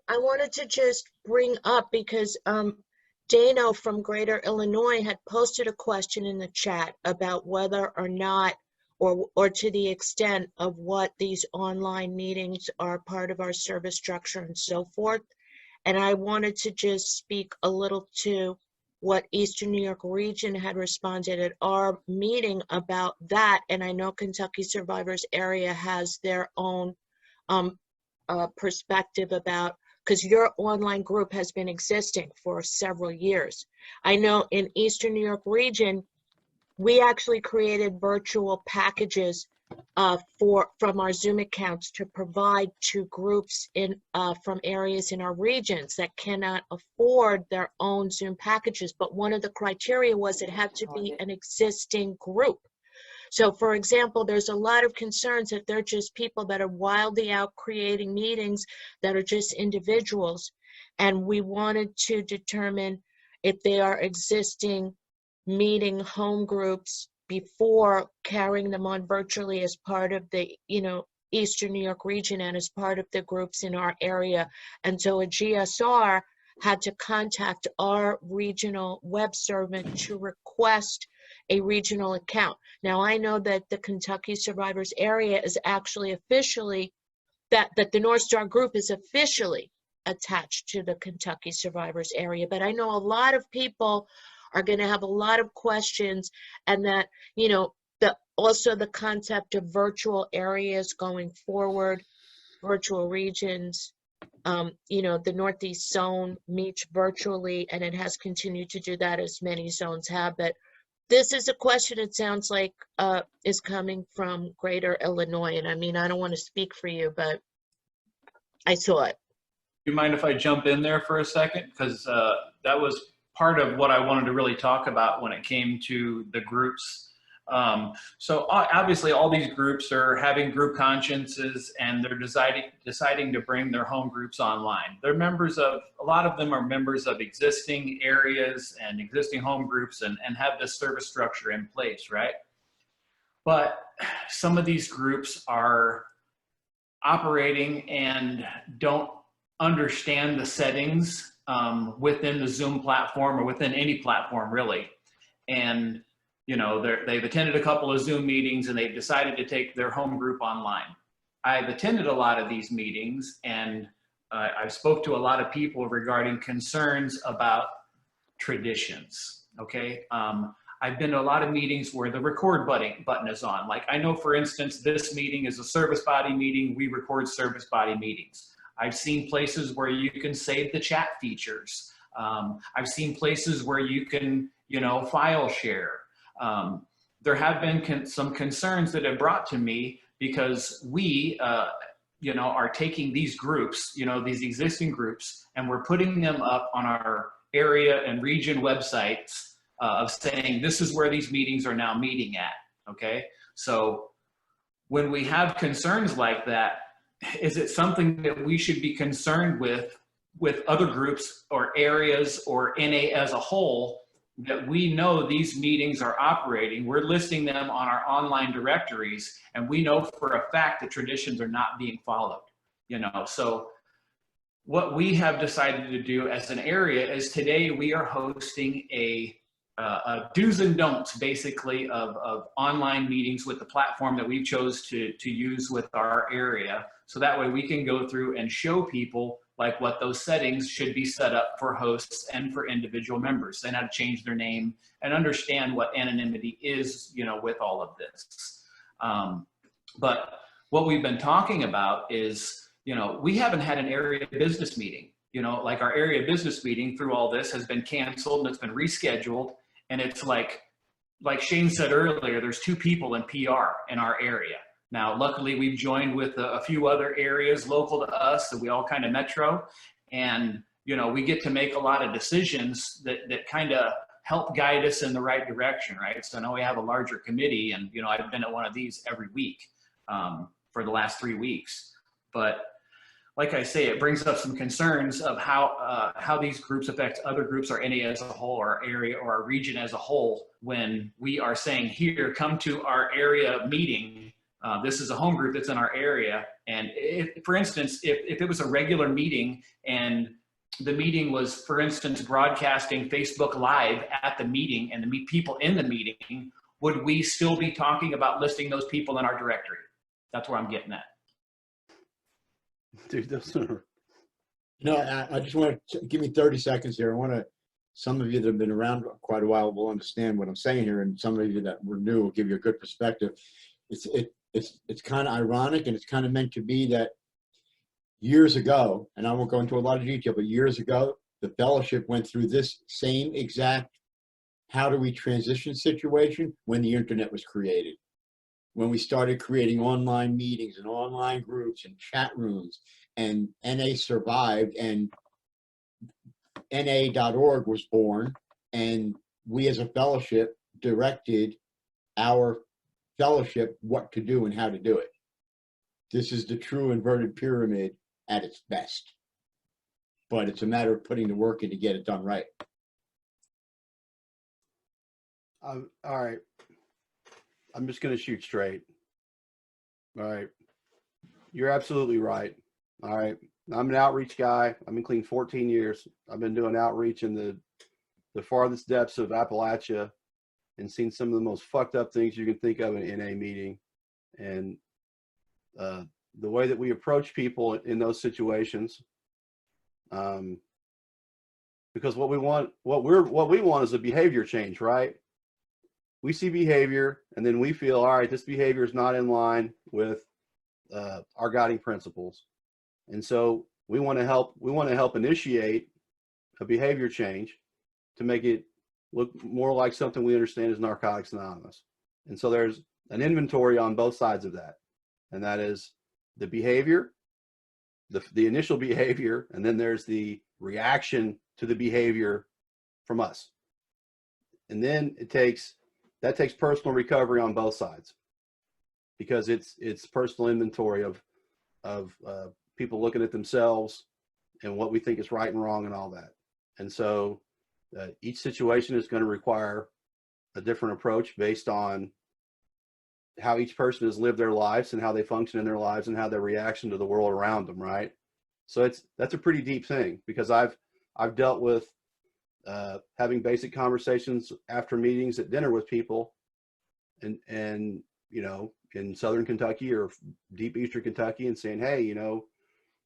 I wanted to just bring up because Dano from Greater Illinois had posted a question in the chat about whether or not, or to the extent of what these online meetings are part of our service structure and so forth. And I wanted to just speak a little to what Eastern New York Region had responded at our meeting about that. And I know Kentucky Survivors Area has their own perspective about, because your online group has been existing for several years. I know in Eastern New York Region, we actually created virtual packages from our Zoom accounts to provide to groups from areas in our regions that cannot afford their own Zoom packages. But one of the criteria was it had to be an existing group. So for example, there's a lot of concerns that they're just people that are wildly out creating meetings that are just individuals. And we wanted to determine if they are existing meeting home groups before carrying them on virtually as part of the, Eastern New York Region and as part of the groups in our area. And so a GSR had to contact our regional web servant to request a regional account. Now, I know that the Kentucky Survivors Area is actually officially, that the North Star Group is officially attached to the Kentucky Survivors Area, but I know a lot of people are going to have a lot of questions, and that, also the concept of virtual areas going forward, virtual regions. The Northeast Zone meets virtually, and it has continued to do that, as many zones have. But this is a question, it sounds like, is coming from Greater Illinois. And I mean, I don't want to speak for you, but I saw it. Do you mind if I jump in there for a second? Because that was part of what I wanted to really talk about when it came to the groups. So obviously all these groups are having group consciences, and they're deciding to bring their home groups online. They're members of, a lot of them are members of existing areas and existing home groups, and have this service structure in place, right? But some of these groups are operating and don't understand the settings within the Zoom platform, or within any platform really. And they've attended a couple of Zoom meetings, and they've decided to take their home group online. I've attended a lot of these meetings, and I've spoke to a lot of people regarding concerns about traditions, okay? I've been to a lot of meetings where the record button is on. Like, I know, for instance, this meeting is a service body meeting. We record service body meetings. I've seen places where you can save the chat features. I've seen places where you can, file share. There have been some concerns that have brought to me, because we, are taking these groups, these existing groups, and we're putting them up on our area and region websites of saying, this is where these meetings are now meeting at, okay? So when we have concerns like that, is it something that we should be concerned with other groups or areas or NA as a whole, that we know these meetings are operating, we're listing them on our online directories, and we know for a fact that traditions are not being followed, So what we have decided to do as an area is, today we are hosting a do's and don'ts, basically, of online meetings with the platform that we've chose to use with our area. So that way we can go through and show people like what those settings should be set up for hosts and for individual members, and how to change their name and understand what anonymity is, with all of this. But what we've been talking about is, we haven't had an area business meeting, like our area business meeting through all this has been canceled, and it's been rescheduled. And it's like Shane said earlier, there's 2 people in PR in our area. Now, luckily, we've joined with a few other areas local to us, so we all kind of metro. And, we get to make a lot of decisions that kind of help guide us in the right direction, right? So now we have a larger committee, and, I've been at one of these every week for the last 3 weeks. But like I say, it brings up some concerns of how these groups affect other groups, or NA as a whole, or our area or our region as a whole, when we are saying, here, come to our area meeting, This is a home group that's in our area. And if, for instance, if it was a regular meeting and the meeting was, for instance, broadcasting Facebook Live at the meeting and the people in the meeting, would we still be talking about listing those people in our directory? That's where I'm getting at. Dude, those are, I just want to give me 30 seconds here. I want to, some of you that have been around quite a while will understand what I'm saying here, and some of you that were new will give you a good perspective. It's kind of ironic, and it's kind of meant to be that years ago, and I won't go into a lot of detail, but years ago, the fellowship went through this same exact how do we transition situation when the internet was created. When we started creating online meetings and online groups and chat rooms, and NA survived, and NA.org was born, and we as a fellowship directed our fellowship what to do and how to do it. This is the true inverted pyramid at its best, but it's a matter of putting the work in to get it done right. All right. I'm just going to shoot straight. All right. You're absolutely right. All right. I'm an outreach guy. I've been clean 14 years. I've been doing outreach in the farthest depths of Appalachia and seen some of the most fucked up things you can think of in an NA meeting. And the way that we approach people in those situations, because what we want is a behavior change, right? We see behavior and then we feel, all right, this behavior is not in line with our guiding principles. And so we want to help initiate a behavior change to make it look more like something we understand as Narcotics Anonymous. And so there's an inventory on both sides of that. And that is the behavior, the initial behavior, and then there's the reaction to the behavior from us. And then that takes personal recovery on both sides, because it's personal inventory of people looking at themselves and what we think is right and wrong and all that. And so each situation is going to require a different approach based on how each person has lived their lives and how they function in their lives and how their reaction to the world around them, right? So that's a pretty deep thing, because I've dealt with having basic conversations after meetings at dinner with people and you know, in Southern Kentucky or deep Eastern Kentucky, and saying, hey, you know,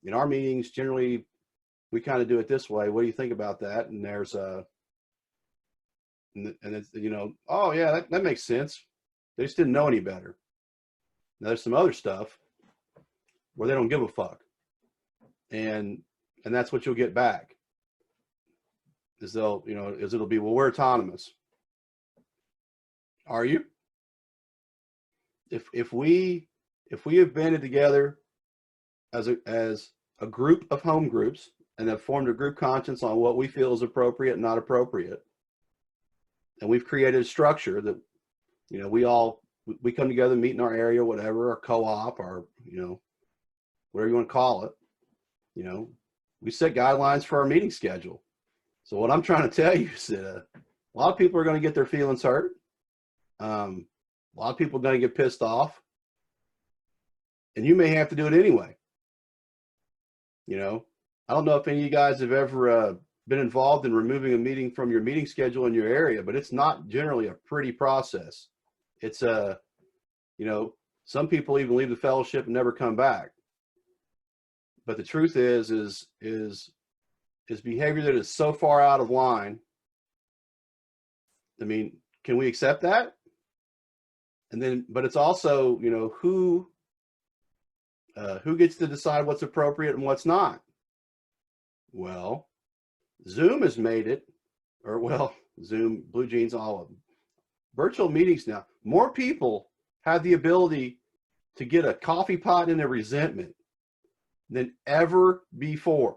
in our meetings, generally, we kind of do it this way. What do you think about that? And there's and it's, you know, oh yeah, that makes sense. They just didn't know any better. Now there's some other stuff where they don't give a fuck. And that's what you'll get back. Is they'll, you know, it'll be, well, we're autonomous. Are you? If we have banded together as a group of home groups and have formed a group conscience on what we feel is appropriate and not appropriate, and we've created a structure that, you know, we come together, meet in our area, whatever, or co-op, or, you know, whatever you want to call it, you know, we set guidelines for our meeting schedule. So what I'm trying to tell you is that a lot of people are going to get their feelings hurt. A lot of people are going to get pissed off, and you may have to do it anyway. You know, I don't know if any of you guys have ever been involved in removing a meeting from your meeting schedule in your area, but it's not generally a pretty process. It's you know, some people even leave the fellowship and never come back. But the truth is behavior that is so far out of line. I mean, can we accept that? And then, but it's also, you know, who gets to decide what's appropriate and what's not? Well, Zoom has made it, or well, Zoom, Blue Jeans, all of them. Virtual meetings now, more people have the ability to get a coffee pot in their resentment than ever before.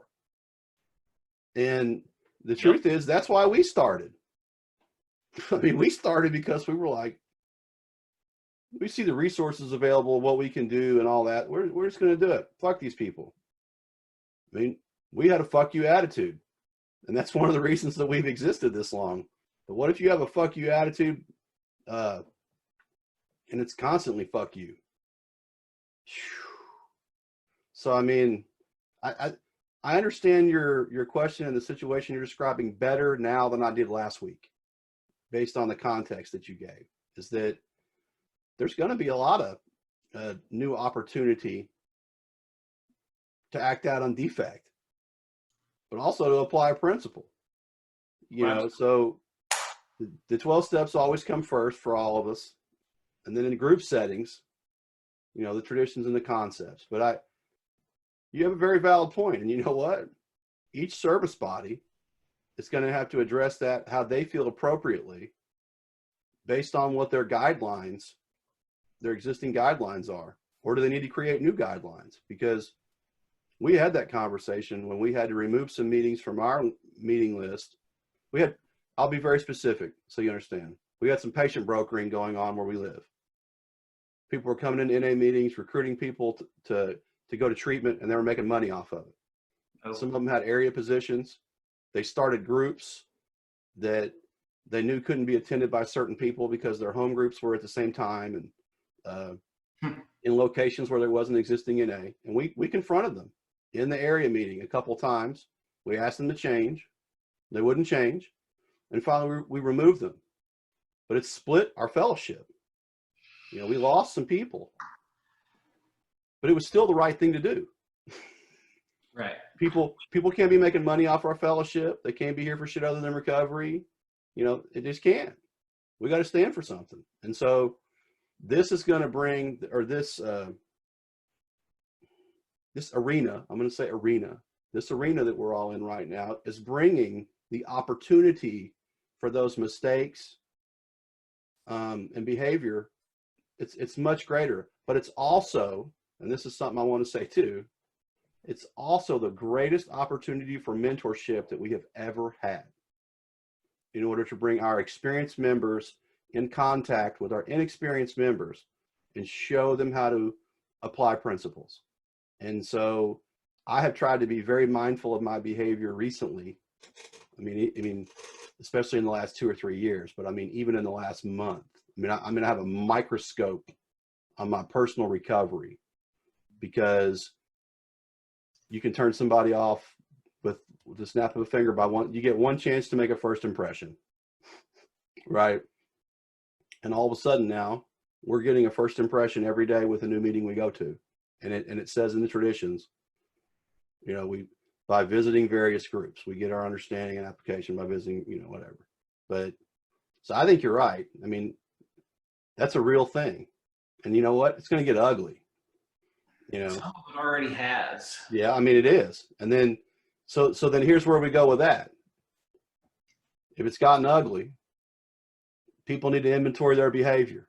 And the truth is, that's why we started. I mean, we started because we were like, we see the resources available, what we can do and all that. We're just going to do it. Fuck these people. I mean, we had a fuck you attitude. And that's one of the reasons that we've existed this long. But what if you have a fuck you attitude and it's constantly fuck you? So, I mean, I understand your question and the situation you're describing better now than I did last week, based on the context that you gave. Is that there's going to be a lot of new opportunity to act out on defect, but also to apply a principle. You know, so the 12 steps always come first for all of us, and then in group settings, you know, the traditions and the concepts. But you have a very valid point, and you know what? Each service body is going to have to address that how they feel appropriately, based on what their guidelines, their existing guidelines are, or do they need to create new guidelines? Because we had that conversation when we had to remove some meetings from our meeting list. I'll be very specific so you understand. We had some patient brokering going on where we live. People were coming into NA meetings, recruiting people to go to treatment, and they were making money off of it. Oh. Some of them had area positions. They started groups that they knew couldn't be attended by certain people because their home groups were at the same time, and in locations where there wasn't existing NA. And we confronted them in the area meeting a couple times. We asked them to change. They wouldn't change. And finally, we removed them. But it split our fellowship. You know, we lost some people. But it was still the right thing to do. Right. People can't be making money off our fellowship. They can't be here for shit other than recovery. You know, it just can't. We got to stand for something. And so this is going to bring, or this arena, I'm going to say arena, this arena that we're all in right now is bringing the opportunity for those mistakes and behavior. It's much greater, but it's also, and this is something I want to say too, it's also the greatest opportunity for mentorship that we have ever had, in order to bring our experienced members in contact with our inexperienced members and show them how to apply principles. And so I have tried to be very mindful of my behavior recently. I mean, especially in the last 2 or 3 years, but I mean, even in the last month, I have a microscope on my personal recovery, because you can turn somebody off with the snap of a finger by one. You get one chance to make a first impression, right? And all of a sudden now we're getting a first impression every day with a new meeting we go to. And it says in the traditions, you know, by visiting various groups, we get our understanding and application by visiting, you know, whatever. But so I think you're right. I mean, that's a real thing. And you know what? It's going to get ugly. You know, some of it already has. Yeah, I mean, it is. And then, so then here's where we go with that. If it's gotten ugly, people need to inventory their behavior,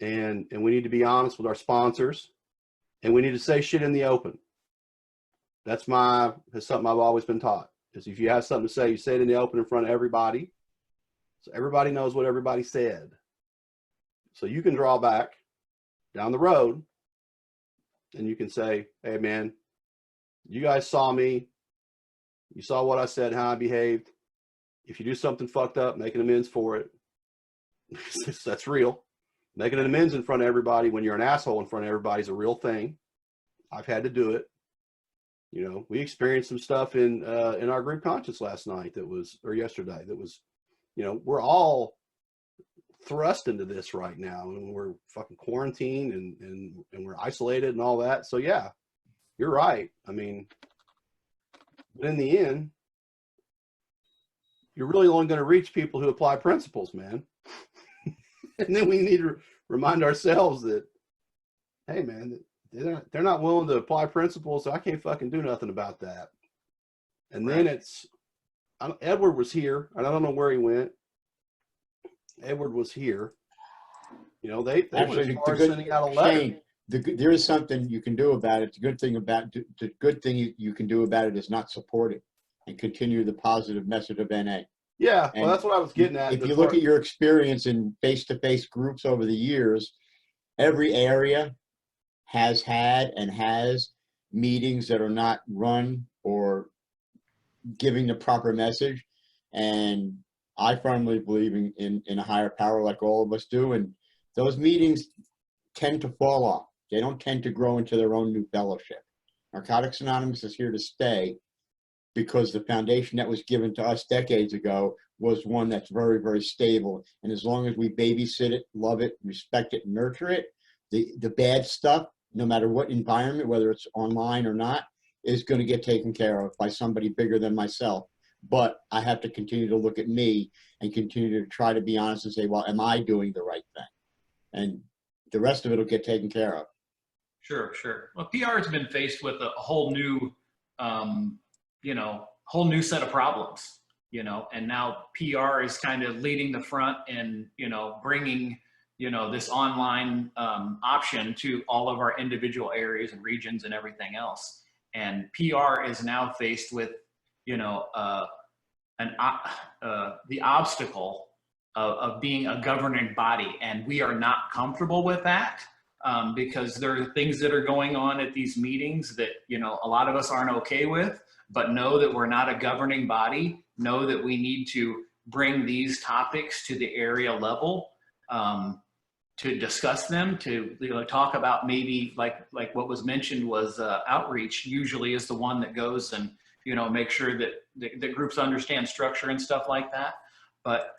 and we need to be honest with our sponsors, and we need to say shit in the open. That's something I've always been taught, is if you have something to say, you say it in the open in front of everybody, so everybody knows what everybody said. So you can draw back down the road and you can say, hey man, you guys saw me, you saw what I said, how I behaved. If you do something fucked up, make an amends for it. That's real. Making an amends in front of everybody when you're an asshole in front of everybody is a real thing. I've had to do it. You know, we experienced some stuff in our group conscience last night or yesterday that was, you know, we're all thrust into this right now, and we're fucking quarantined and we're isolated and all that. So yeah, you're right. I mean, but in the end, you're really only going to reach people who apply principles, man. And then we need to remind ourselves that, hey man, they're not willing to apply principles, so I can't fucking do nothing about that. And then Edward was here, and I don't know where he went. Edward was here. You know, they went as far as sending out a letter. Shane, there is something you can do about it. The good thing you can do about it is not support it and continue the positive message of NA. Yeah, well, that's what I was getting at. If you look at your experience in face-to-face groups over the years, every area has had and has meetings that are not run or giving the proper message. And I firmly believe in a higher power, like all of us do. And those meetings tend to fall off. They don't tend to grow into their own new fellowship. Narcotics Anonymous is here to stay because the foundation that was given to us decades ago was one that's very, very stable. And as long as we babysit it, love it, respect it, nurture it, the bad stuff, no matter what environment, whether it's online or not, is going to get taken care of by somebody bigger than myself. But I have to continue to look at me and continue to try to be honest and say, well, am I doing the right thing? And the rest of it will get taken care of. Sure, sure. Well, PR has been faced with a whole new, whole new set of problems, and now PR is kind of leading the front and, bringing, this online option to all of our individual areas and regions and everything else. And PR is now faced with, the obstacle of being a governing body. And we are not comfortable with that because there are things that are going on at these meetings that, a lot of us aren't okay with, but know that we're not a governing body, know that we need to bring these topics to the area level to discuss them, to talk about maybe like what was mentioned was outreach usually is the one that goes and, make sure that the groups understand structure and stuff like that. But,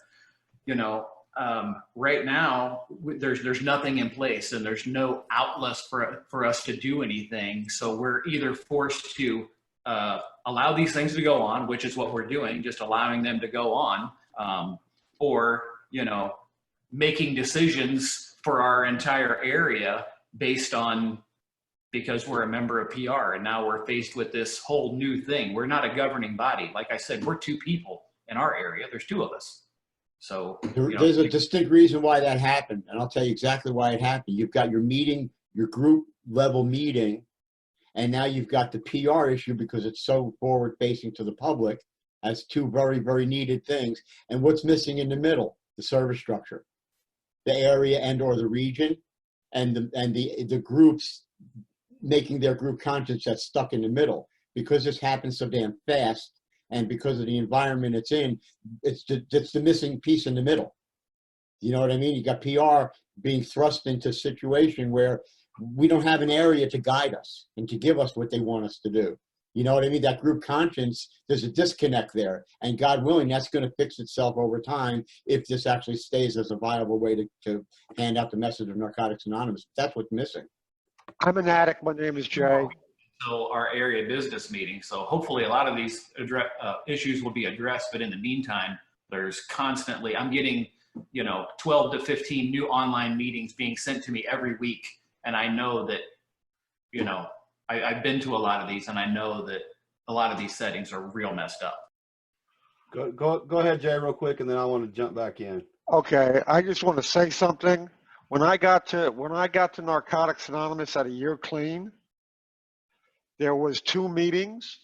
right now there's nothing in place and there's no outlets for us to do anything. So we're either forced to allow these things to go on, which is what we're doing, just allowing them to go on, or, making decisions for our entire area based on, because we're a member of PR and now we're faced with this whole new thing. We're not a governing body. Like I said, we're two people in our area. There's two of us. So there's a distinct reason why that happened. And I'll tell you exactly why it happened. You've got your meeting, your group level meeting, and now you've got the PR issue because it's so forward facing to the public as two very, very needed things. And what's missing in the middle? The service structure, the area and or the region, and the groups making their group conscience that's stuck in the middle. Because this happens so damn fast and because of the environment it's in, it's the missing piece in the middle. You know what I mean? You got PR being thrust into a situation where we don't have an area to guide us and to give us what they want us to do. You know what I mean? That group conscience, there's a disconnect there. And God willing, that's going to fix itself over time if this actually stays as a viable way to hand out the message of Narcotics Anonymous. That's what's missing. I'm an addict. My name is Jay. So our area business meeting. So hopefully a lot of these issues will be addressed. But in the meantime, there's constantly, I'm getting, 12 to 15 new online meetings being sent to me every week. And I know that, I've been to a lot of these and I know that a lot of these settings are real messed up. Go ahead, Jay, real quick, and then I want to jump back in. Okay, I just want to say something. When I got to Narcotics Anonymous at a year clean, there was 2 meetings.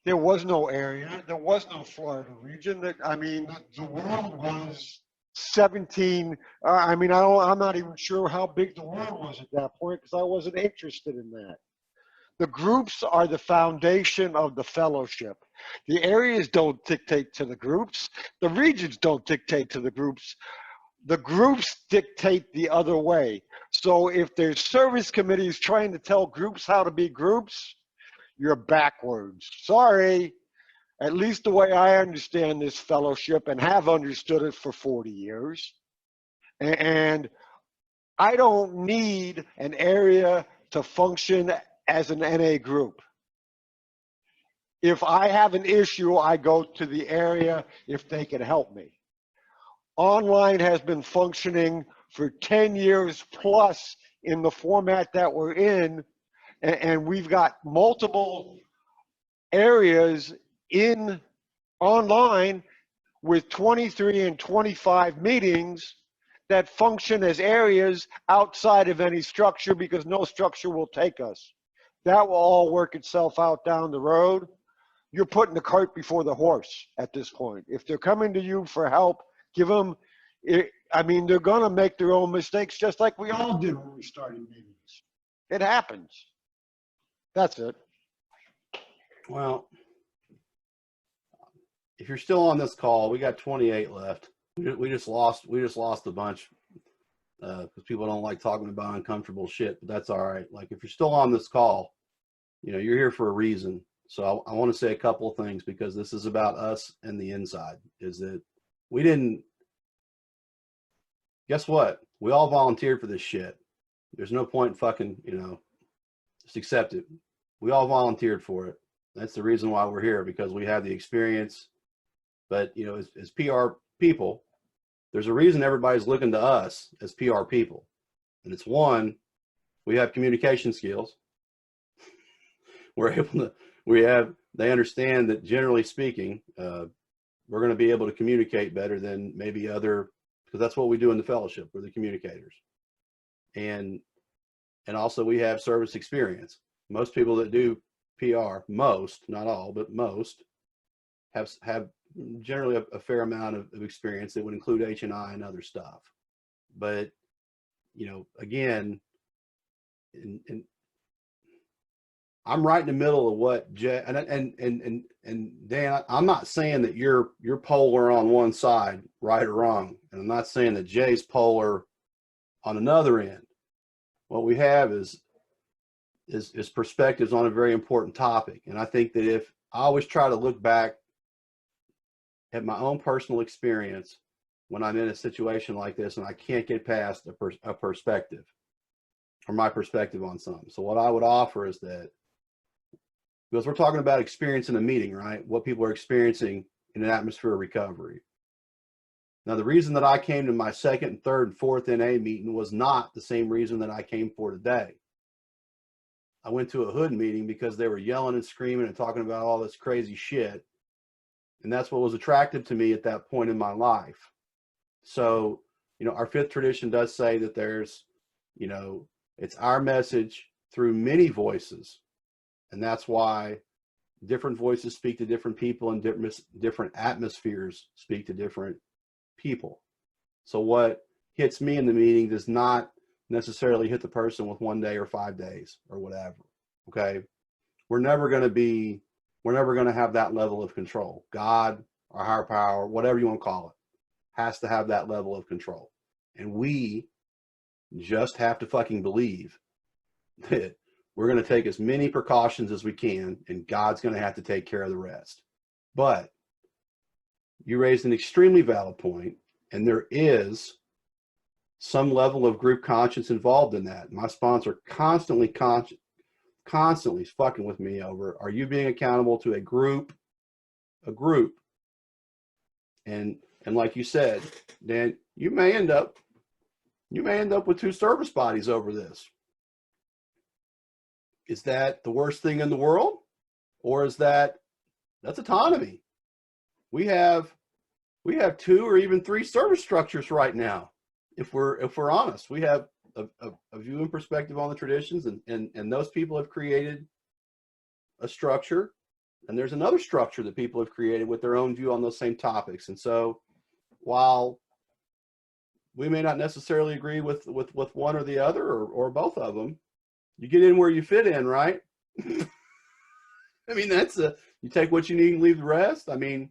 There was no area. There was no Florida region. The world was 17. I'm not even sure how big the world was at that point because I wasn't interested in that. The groups are the foundation of the fellowship. The areas don't dictate to the groups. The regions don't dictate to the groups. The groups dictate the other way. So if there's service committees trying to tell groups how to be groups, you're backwards. Sorry. At least the way I understand this fellowship and have understood it for 40 years. And I don't need an area to function as an NA group. If I have an issue, I go to the area if they can help me. Online has been functioning for 10 years plus in the format that we're in, and we've got multiple areas in online with 23 and 25 meetings that function as areas outside of any structure because no structure will take us. That will all work itself out down the road. You're putting the cart before the horse at this point. If they're coming to you for help, give them, they're gonna make their own mistakes just like we all did when we started meetings. It happens. That's it. Well, if you're still on this call, we got 28 left. We just lost a bunch because people don't like talking about uncomfortable shit, but that's all right. Like if you're still on this call, you know, you're here for a reason. So I want to say a couple of things, because this is about us and the inside, is that we didn't, guess what? We all volunteered for this shit. There's no point in fucking, you know, just accept it. We all volunteered for it. That's the reason why we're here, because we have the experience. But, you know, as PR people, there's a reason everybody's looking to us as PR people. And it's one, we have communication skills. We're able to, they understand that generally speaking, we're going to be able to communicate better than maybe other, because that's what we do in the fellowship. We're the communicators. And also we have service experience. Most people that do PR, most, not all, but most have generally a fair amount of experience that would include H&I and other stuff. But, you know, again, and I'm right in the middle of what Jay and Dan, I'm not saying that you're polar on one side, right or wrong. And I'm not saying that Jay's polar on another end. What we have is perspectives on a very important topic. And I think that if I always try to look back at my own personal experience when I'm in a situation like this and I can't get past a perspective or my perspective on something. So what I would offer is that, because we're talking about experience in a meeting, right? What people are experiencing in an atmosphere of recovery. Now, the reason that I came to my second, third, and fourth NA meeting was not the same reason that I came for today. I went to a hood meeting because they were yelling and screaming and talking about all this crazy shit. And that's what was attractive to me at that point in my life. So, you know, our fifth tradition does say that there's, you know, it's our message through many voices. And that's why different voices speak to different people, and different atmospheres speak to different people. So what hits me in the meeting does not necessarily hit the person with 1 day or 5 days or whatever. Okay. We're never going to have that level of control. God or higher power, whatever you want to call it, has to have that level of control. And we just have to fucking believe that we're going to take as many precautions as we can, and God's going to have to take care of the rest. But you raised an extremely valid point, and there is some level of group conscience involved in that. My sponsor constantly fucking with me over, are you being accountable to a group? And like you said, Dan, you may end up with 2 service bodies over this. Is that the worst thing in the world? Or is that's autonomy? We have 2 or even 3 service structures right now. If we're honest, we have a view and perspective on the traditions, and those people have created a structure, and there's another structure that people have created with their own view on those same topics. And so while we may not necessarily agree with one or the other, or both of them, you get in where you fit in, right? I mean, you take what you need and leave the rest. I mean,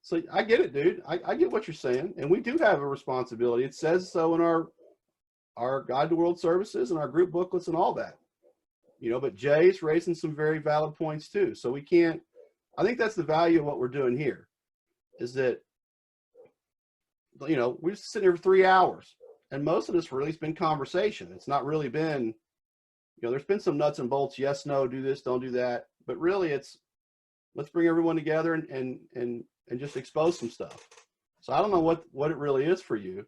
so I get it, dude. I get what you're saying. And we do have a responsibility. It says so in our Guide to World Services and our group booklets and all that. You know, but Jay's raising some very valid points too. So we can't, I think that's the value of what we're doing here, is that, you know, we're just sitting here for 3 hours, and most of this really has been conversation. It's not really been, you know, there's been some nuts and bolts, yes, no, do this, don't do that. But really it's, let's bring everyone together and just expose some stuff. So I don't know what it really is for you,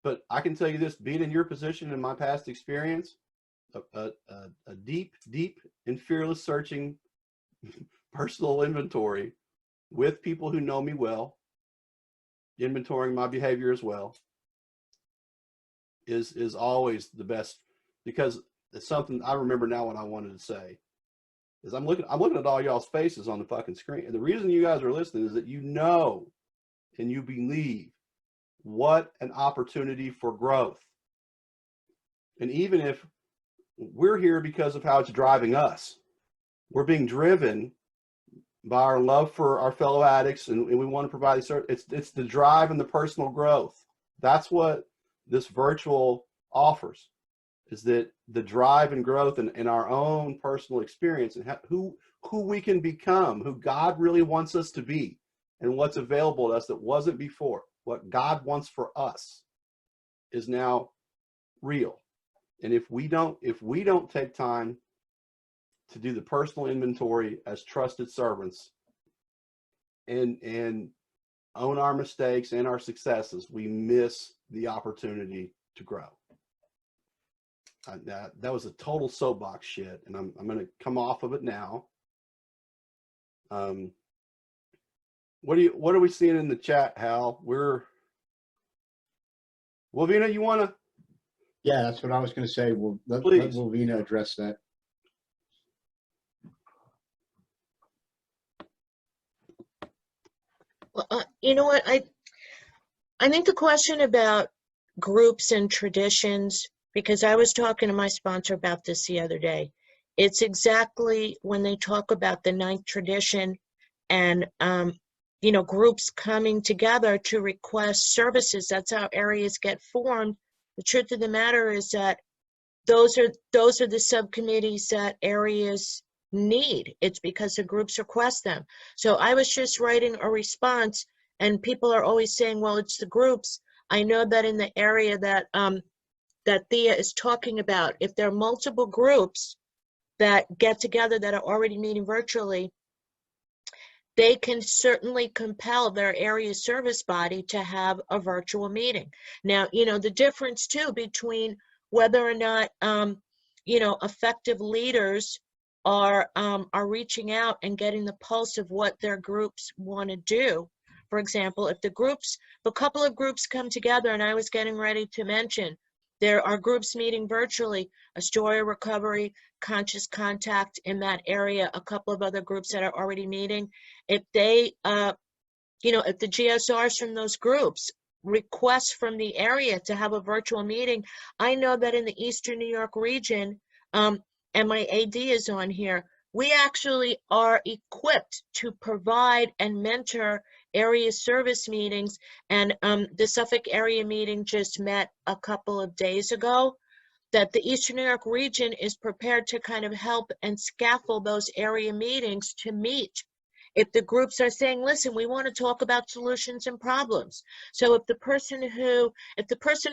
but I can tell you this, being in your position in my past experience, a deep and fearless searching personal inventory with people who know me well, inventorying my behavior as well, is always the best, because it's something I remember now what I wanted to say is I'm looking at all y'all's faces on the fucking screen. And the reason you guys are listening is that you know and you believe what an opportunity for growth. And even if we're here because of how it's driving us, we're being driven by our love for our fellow addicts, and we want to provide service. It's the drive and the personal growth. That's what this virtual offers, is that the drive and growth in our own personal experience and who we can become, who God really wants us to be, and what's available to us that wasn't before. What God wants for us is now real. And if we don't take time to do the personal inventory as trusted servants and own our mistakes and our successes, we miss the opportunity to grow. That was a total soapbox shit, and I'm going to come off of it now. What are we seeing in the chat, Hal? Wilvina, you want to? Yeah, that's what I was going to say. Well, let Wilvina address that. Well, you know what? I think the question about groups and traditions, because I was talking to my sponsor about this the other day, it's exactly when they talk about the ninth tradition and, you know, groups coming together to request services. That's how areas get formed. The truth of the matter is that those are the subcommittees that areas need. It's because the groups request them. So I was just writing a response, and people are always saying, well, it's the groups. I know that in the area that that Thea is talking about, if there are multiple groups that get together that are already meeting virtually, they can certainly compel their area service body to have a virtual meeting. Now, you know, the difference too between whether or not, you know, effective leaders are reaching out and getting the pulse of what their groups want to do. For example, if a couple of groups come together, and I was getting ready to mention, there are groups meeting virtually, Astoria Recovery, Conscious Contact in that area, a couple of other groups that are already meeting. If they, you know, if the GSRs from those groups request from the area to have a virtual meeting, I know that in the Eastern New York region, and my AD is on here, we actually are equipped to provide and mentor area service meetings. And the Suffolk area meeting just met a couple of days ago, that the Eastern New York region is prepared to kind of help and scaffold those area meetings to meet. If the groups are saying, listen, we want to talk about solutions and problems. So if the person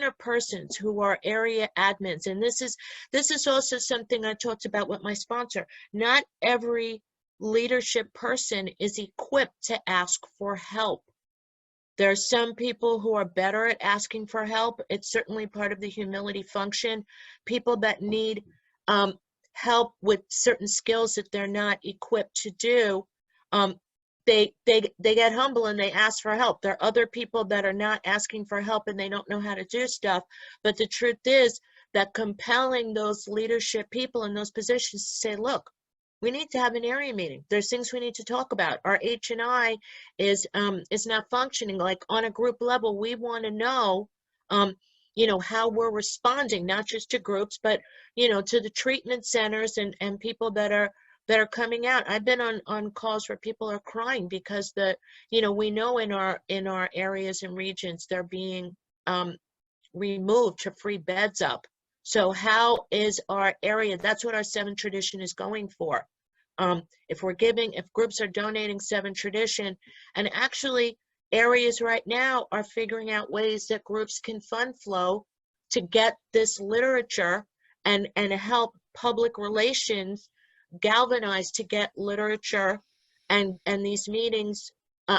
or persons who are area admins, and this is also something I talked about with my sponsor, not every leadership person is equipped to ask for help. There are some people who are better at asking for help. It's certainly part of the humility function. People that need help with certain skills that they're not equipped to do, they get humble and they ask for help. There are other people that are not asking for help and they don't know how to do stuff. But the truth is that compelling those leadership people in those positions to say, look, we need to have an area meeting. There's things we need to talk about. Our H&I is not functioning. Like on a group level, we want to know, you know, how we're responding, not just to groups, but, you know, to the treatment centers and people that are coming out. I've been on calls where people are crying because you know, we know in our areas and regions, they're being removed to free beds up. So how is our area? That's what our 7 tradition is going for. If groups are donating 7 tradition, and actually areas right now are figuring out ways that groups can fund flow to get this literature and help public relations galvanize to get literature and these meetings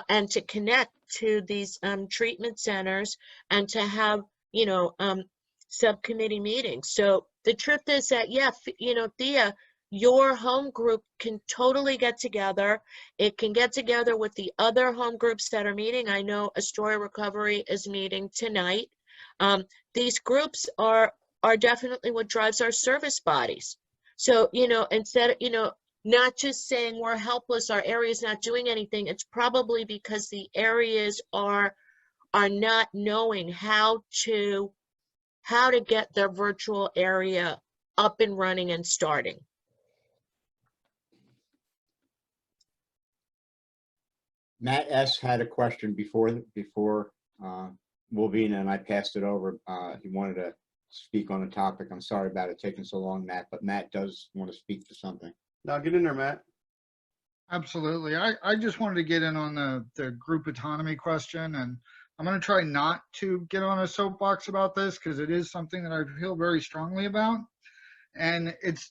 and to connect to these treatment centers and to have, you know, subcommittee meetings. So the truth is that, yeah, you know, Thea, your home group can totally get together. It can get together with the other home groups that are meeting. I know Astoria Recovery is meeting tonight. These groups are definitely what drives our service bodies. So, you know, instead of, you know, not just saying we're helpless, our area is not doing anything, it's probably because the areas are not knowing how to get their virtual area up and running and starting. Matt S. had a question before Wolvina, and I passed it over. He wanted to speak on the topic. I'm sorry about it taking so long, Matt, but Matt does want to speak to something. Now get in there, Matt. Absolutely. I just wanted to get in on the group autonomy question, and I'm going to try not to get on a soapbox about this because it is something that I feel very strongly about. And it's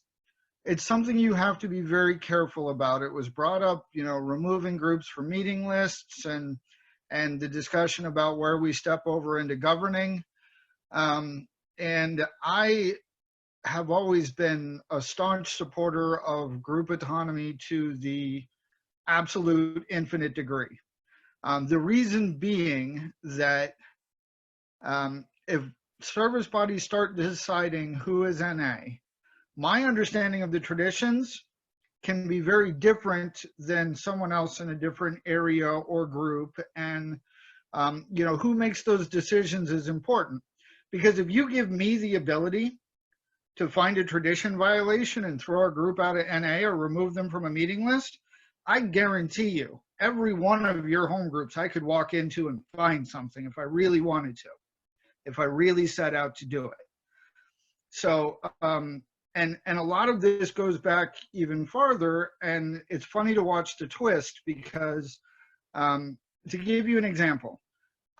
something you have to be very careful about. It was brought up, removing groups from meeting lists and the discussion about where we step over into governing. And I have always been a staunch supporter of group autonomy to the absolute infinite degree. The reason being that if service bodies start deciding who is NA, my understanding of the traditions can be very different than someone else in a different area or group. And, who makes those decisions is important. Because if you give me the ability to find a tradition violation and throw our group out of NA or remove them from a meeting list, I guarantee you, every one of your home groups I could walk into and find something if I really wanted to, if I really set out to do it. So, and a lot of this goes back even farther, and it's funny to watch the twist because, to give you an example,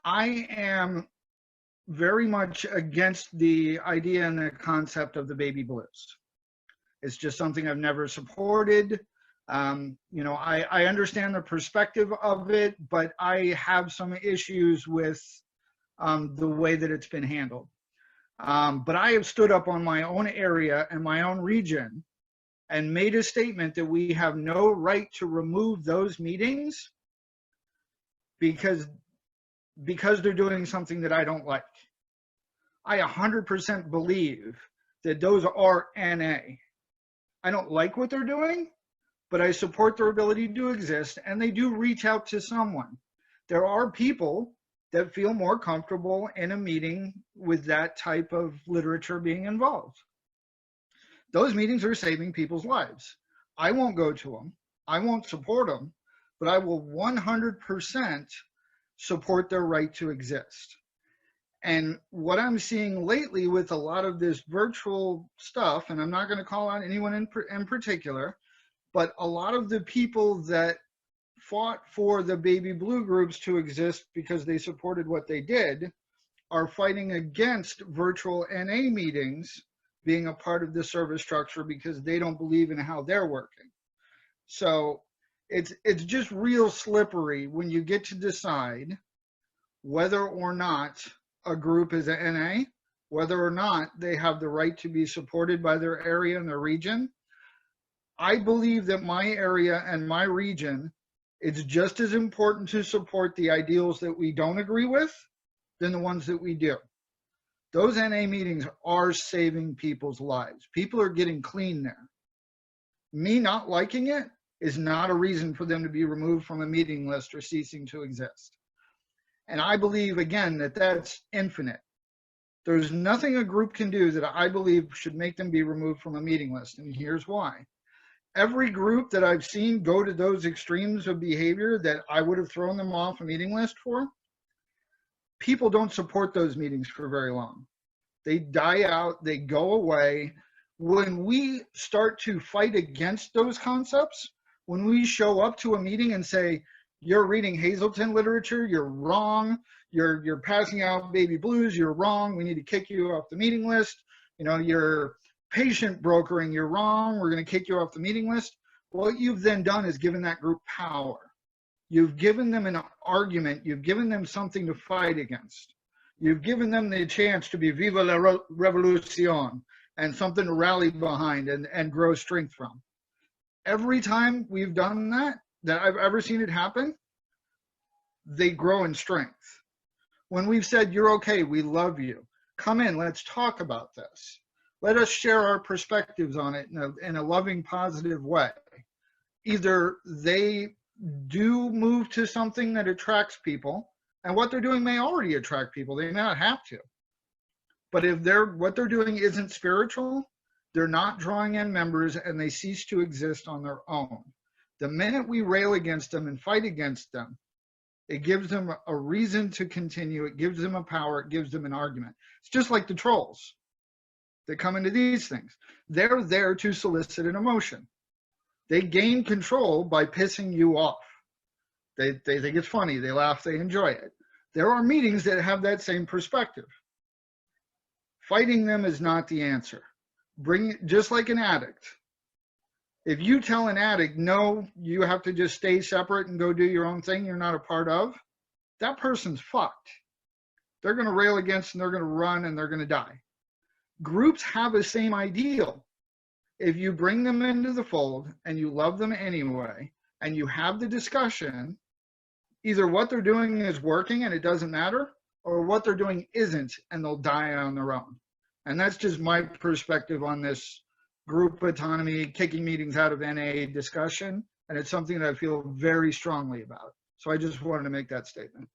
I am very much against the idea and the concept of the baby blues. It's just something I've never supported. I understand the perspective of it, but I have some issues with the way that it's been handled. But I have stood up on my own area and my own region and made a statement that we have no right to remove those meetings because they're doing something that I don't like. I 100% believe that those are NA. I don't like what they're doing, but I support their ability to exist, and they do reach out to someone. There are people that feel more comfortable in a meeting with that type of literature being involved. Those meetings are saving people's lives. I won't go to them. I won't support them, but I will 100% support their right to exist. And what I'm seeing lately with a lot of this virtual stuff, and I'm not going to call out anyone in particular, but a lot of the people that fought for the baby blue groups to exist because they supported what they did are fighting against virtual NA meetings being a part of the service structure because they don't believe in how they're working. So it's just real slippery when you get to decide whether or not a group is a NA, whether or not they have the right to be supported by their area and their region. I believe that my area and my region, it's just as important to support the ideals that we don't agree with than the ones that we do. Those NA meetings are saving people's lives. People are getting clean there. Me not liking it is not a reason for them to be removed from a meeting list or ceasing to exist. And I believe, again, that that's infinite. There's nothing a group can do that I believe should make them be removed from a meeting list, and here's why. Every group that I've seen go to those extremes of behavior that I would have thrown them off a meeting list for, people don't support those meetings for very long. They die out, they go away. When we start to fight against those concepts, when we show up to a meeting and say, you're reading Hazelton literature, you're wrong, you're passing out baby blues, you're wrong, we need to kick you off the meeting list, you're patient brokering, you're wrong, we're going to kick you off the meeting list. What you've then done is given that group power. You've given them an argument, you've given them something to fight against. You've given them the chance to be viva la revolucion and something to rally behind and grow strength from. Every time we've done that I've ever seen it happen, they grow in strength. When we've said, you're okay, we love you, come in, let's talk about this. Let us share our perspectives on it in a loving, positive way. Either they do move to something that attracts people, and what they're doing may already attract people, they may not have to. But if what they're doing isn't spiritual, they're not drawing in members and they cease to exist on their own. The minute we rail against them and fight against them, It gives them a reason to continue. It gives them a power. It gives them an argument. It's just like the trolls that come into these things. They're there to solicit an emotion. They gain control by pissing you off. They think it's funny. They laugh. They enjoy it. There are meetings that have that same perspective. Fighting them is not the answer. Just like an addict. If you tell an addict, no, you have to just stay separate and go do your own thing you're not a part of, that person's fucked. They're going to rail against and they're going to run and they're going to die. Groups have the same ideal. If you bring them into the fold and you love them anyway, and you have the discussion, either what they're doing is working and it doesn't matter, or what they're doing isn't and they'll die on their own. And that's just my perspective on this group autonomy, kicking meetings out of NA discussion. And it's something that I feel very strongly about. So I just wanted to make that statement.